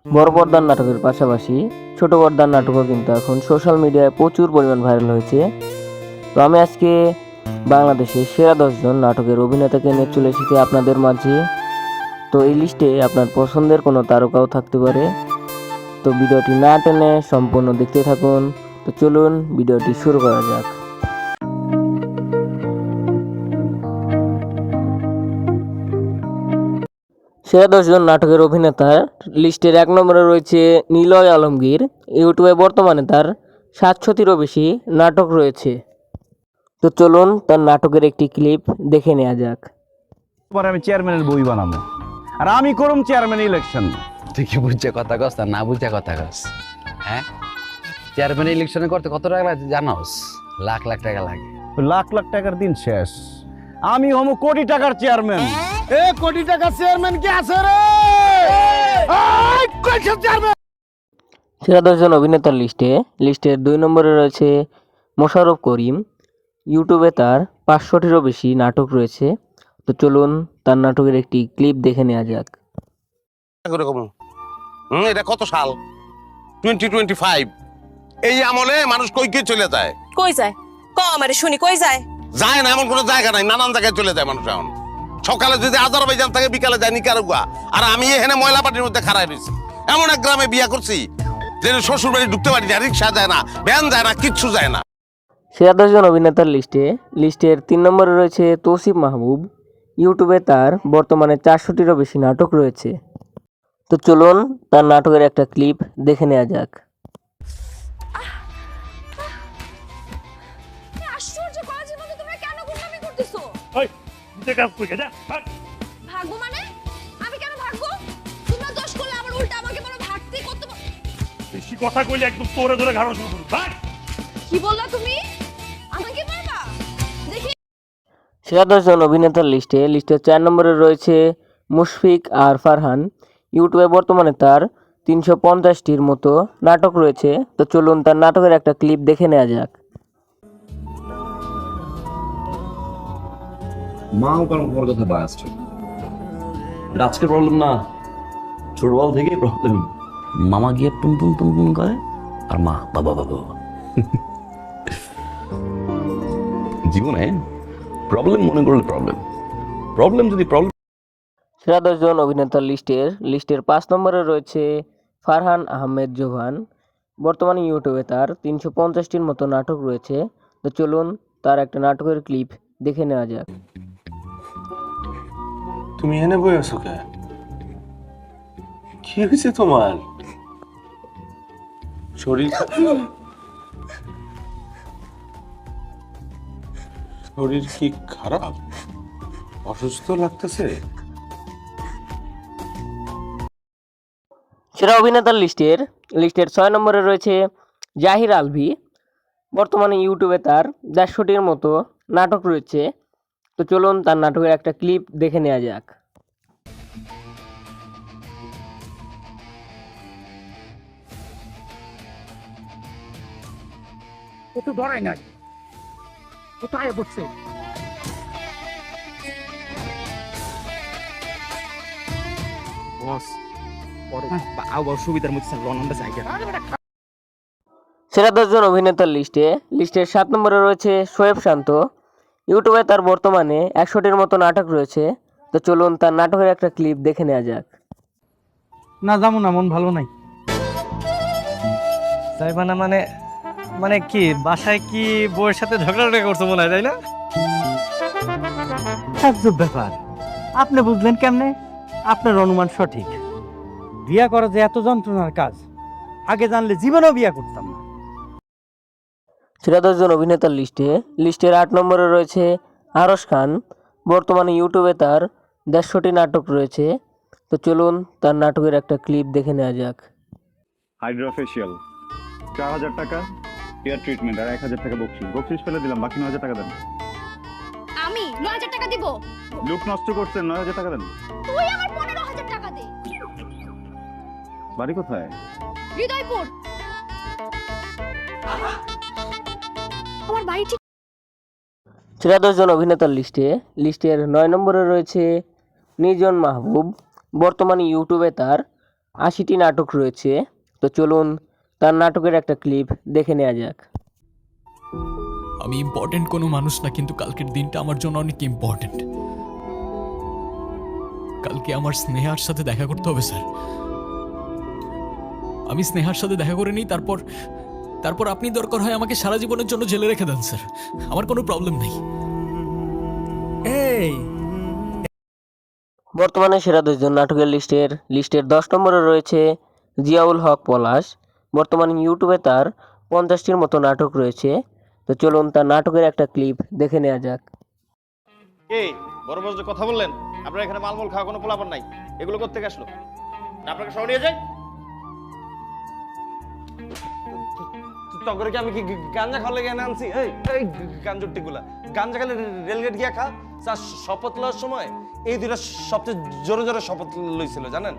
বড় পর্দার নাটকের পাশাপাশি ছোট পর্দার নাটকও কিন্তু এখন সোশ্যাল মিডিয়ায় প্রচুর পরিমাণ ভাইরাল হয়েছে। তো আমি আজকে বাংলাদেশের সেরা 10 জন নাটকের অভিনেতাকে নিয়ে চলে এসেছি আপনাদের মাঝে। তো এই লিস্টে আপনার পছন্দের কোনো তারকাও থাকতে পারে। তো ভিডিওটি না টেনে সম্পূর্ণ দেখতে থাকুন। তো চলুন ভিডিওটি শুরু করা যাক। সেরা 10 জন নাটকের অভিনেতার লিস্টের 1 নম্বরে রয়েছে নিলয় আলমগীর। ইউটিউবে বর্তমানে তার 700টিরও বেশি নাটক রয়েছে। তো চলুন তার নাটকের একটি ক্লিপ দেখে নেওয়া যাক। পরে আমি চেয়ারম্যানের বই বানাবো আর আমি করুম চেয়ারম্যান ইলেকশন। তুই কি বুঝছে কথা কস না বুঝছে কথা কস? হ্যাঁ, চেয়ারম্যান ইলেকশনে করতে কত টাকা লাগে জানোস? লাখ লাখ টাকা লাগে। লাখ লাখ টাকার দিন শেষ, আমি হম কোটি টাকার চেয়ারম্যান। কোটি টাকার চেয়ারম্যান কি আছে রে? চেয়ারম্যান সেরা 10 জন অভিনেতার লিস্টের 2 নম্বরে রয়েছে মোশাররফ করিম। ইউটিউবে তার 500টিরও বেশি নাটক রয়েছে। তো চলুন তার নাটকের একটি ক্লিপ দেখে নেওয়া যাক। এটা কত সাল? 2025। এই আমলে মানুষ কই চলে যায়? কই যায় আমারে শুনি, কই যায়? যায় না এমন কোনো জায়গা নাই, নানান জায়গায় চলে যায় মানুষ। এখন সকালে যদি আজারবাইজান থাকে, বিকালে যায় নিকারাগুয়া। আর আমি এখানে ময়লা পাটির মধ্যে খাড়াই রয়েছি। এমন এক গ্রামে বিয়া করছি যে শ্বশুর বাড়ি ঢুকতে পারি না, রিক্সা যায় না, ভ্যান যায় না, কিচ্ছু যায় না। সেরা 10 জন অভিনেতার লিস্টের 3 নম্বরে রয়েছে তৌসিফ মাহবুব। ইউটিউবে তার বর্তমানে 400টিরও বেশি নাটক রয়েছে। তো চলুন তার নাটকের একটা ক্লিপ দেখে নেওয়া যাক। আশ্চর্য, কলেজের মধ্যে তোমরা কেন গুন্ডামি করতেছো? ওই নিচে কাজ করে যা ভাগ। ভাগবো মানে? আমি কেন ভাগবো? তোমরা দোষ করলে আবার উল্টা আমাকে বলো ভাগতে কত। বেশি কথা কইলে একদম তোরে ধরে ঘাড় শুরু করব। ভাগ। কি বললা তুমি? আমাকে মারবা? দেখি। সেরা 10 জন অভিনেতার লিস্টের 4 নম্বরে রয়েছে মুশফিক আর ফারহান। ইউটিউবে বর্তমানে তার 350টির মতো নাটক রয়েছে। তো চলুন তার নাটকের একটা ক্লিপ দেখে নেওয়া যাক। মাও কারণ তোমার কথা বায়াসড। এটা আজকের প্রবলেম না, ছোটবেলা থেকেই প্রবলেম। মামা গিয়ে টুম টুম টুম টুম করে আর মা বাবা বাবা। জীবনে প্রবলেম মনে করলে প্রবলেম যদি প্রবলেম। সেরা 10 জন অভিনেতার লিস্টের 5 নম্বরে রয়েছে ফারহান আহমেদ জোভান। বর্তমানে ইউটিউবে তার 350টির মতো নাটক রয়েছে। তো চলুন তার একটা নাটকের ক্লিপ দেখে নেওয়া যাক। তুমি এনে বই আছো কে? কি হয়েছে তোমার? শরীর শরীর কি খারাপ? অসুস্থ লাগতেছে? সেরা অভিনেতার লিস্টের 6 নম্বরে রয়েছে জাহির আলভি। বর্তমানে ইউটিউবে তার 150টির মতো নাটক রয়েছে। তো চলুন তার নাটকের একটা ক্লিপ দেখে নেওয়া যাক। ও তো ধরাই নাই, কোথায় বসছে? বস পরে আবার সুবিধার মধ্যে লন্ডনটা জায়গা। সেরা 10 জন অভিনেতার লিস্টের 7 নম্বরে রয়েছে শোয়েব শান্ত। ইউটিউবে তার বর্তমানে 100টির মতো নাটক রয়েছে। তো চলুন তার নাটকের একটা ক্লিপ দেখে নেওয়া যাক। না যাবো না, মন ভালো নাই। যাইবা না মানে মানে কি বাসায় কি বউয়ের সাথে ঝগড়া করছো মনে হয়, তাই না? তাজ্জব ব্যাপার, আপনি বুঝলেন কেমনে? আপনার অনুমান সঠিক। বিয়া করা যে এত যন্ত্রণার কাজ, আগে জানলে জীবনেও বিয়া করতাম না। সেরা 10 জন অভিনেতার লিস্টের 8 নম্বরে রয়েছে আরশ খান। বর্তমানে ইউটিউবে তার 150টি নাটক রয়েছে। তো চলুন তার নাটকের একটা ক্লিপ দেখে নেওয়া যাক। হাইড্রোফেশিয়াল 4000 টাকা, হেয়ার ট্রিটমেন্ট আর 1000 টাকা বকশিস ফেলে দিলাম, বাকি 9000 টাকা দেন। আমি 9000 টাকা দিব? লুক নষ্ট করছেন, 9000 টাকা দেন। তুই আমার 15000 টাকা দে। বাড়ি কোথায়? হৃদয়পুর। আমার বাড়ি ঠিক। সেরা 10 জন অভিনেতার লিস্টের 9 নম্বরে রয়েছে নিজন মাহবুব। বর্তমানে ইউটিউবে তার 80টি নাটক রয়েছে। তো চলুন তার নাটকের একটা ক্লিপ দেখে নেওয়া যাক। আমি ইম্পর্টেন্ট কোনো মানুষ না, কিন্তু কালকের দিনটা আমার জন্য অনেক ইম্পর্টেন্ট। কালকে আমার স্নেহার সাথে দেখা করতে হবে স্যার। আমি স্নেহার সাথে দেখা করে নিই, তারপর আপনি দরকার হয় আমাকে সারা জীবনের জন্য জেলে রেখে দেন স্যার, আমার কোনো প্রবলেম নেই। এই বর্তমানে সেরা 10 জন নাটকের লিস্টের 10 নম্বরে রয়েছে জিয়াউল হক পলাশ। বর্তমানে ইউটিউবে তার 50টির মতো নাটক রয়েছে। তো চলুন তার নাটকের একটা ক্লিপ দেখে নেওয়া যাক। এই বড় বড় যে কথা বললেন, আপনার এখানে মালমূল খাওয়া কোনো পোলাপান নাই, এগুলো কোত্থেকে আসলো? আপনাকে সহ নিয়ে যাই তখন কি আমি কি গাঞ্জা খাওয়ার লেগে এনে আনছি? এই গাঞ্জুর টিগুলা গাঞ্জা খালে রেলগেট গিয়া খা। শপথ লওয়ার সময় এই দুইটা সবচেয়ে জোরে জোরে শপথ লইছিল জানেন।